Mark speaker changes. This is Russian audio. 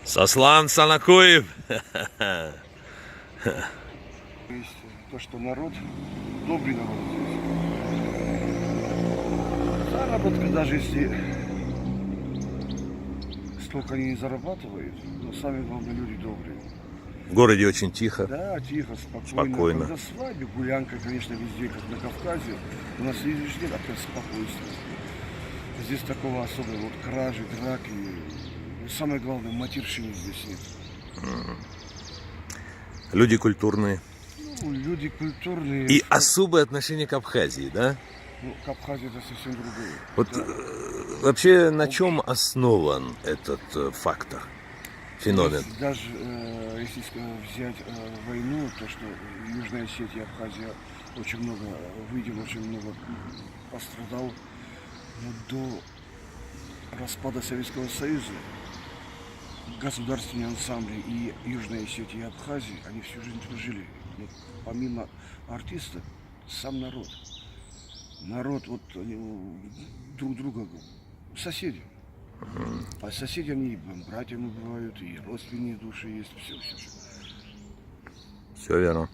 Speaker 1: Сослан Санакуев.
Speaker 2: Есть то, что народ, добрый народ здесь. Заработка, даже если столько они не зарабатывают, но сами главные люди добрые.
Speaker 1: В городе очень тихо.
Speaker 2: Да, тихо, спокойно.
Speaker 1: Спокойно.
Speaker 2: Когда свадьба, гулянка, конечно, везде, как на Кавказе, у нас везде такое спокойствие. Здесь такого особого, вот кражи, драки. И самое главное, матерщины здесь нет.
Speaker 1: Люди культурные.
Speaker 2: Ну, люди культурные.
Speaker 1: И особое отношение к Абхазии, да?
Speaker 2: Ну, к Абхазии это совсем другое.
Speaker 1: Вот
Speaker 2: Это-
Speaker 1: вообще на чем основан этот фактор, феномен?
Speaker 2: Даже если взять войну, то что Южная Осетия и Абхазия очень много, видим, очень много пострадал. Но до распада Советского Союза государственные ансамбли и Южная Осетия и Абхазия, они всю жизнь жили. Но помимо артистов, сам народ. Народ, вот они друг друга, соседи. А соседи они и братьями бывают, и родственные души есть, все.
Speaker 1: Все верно.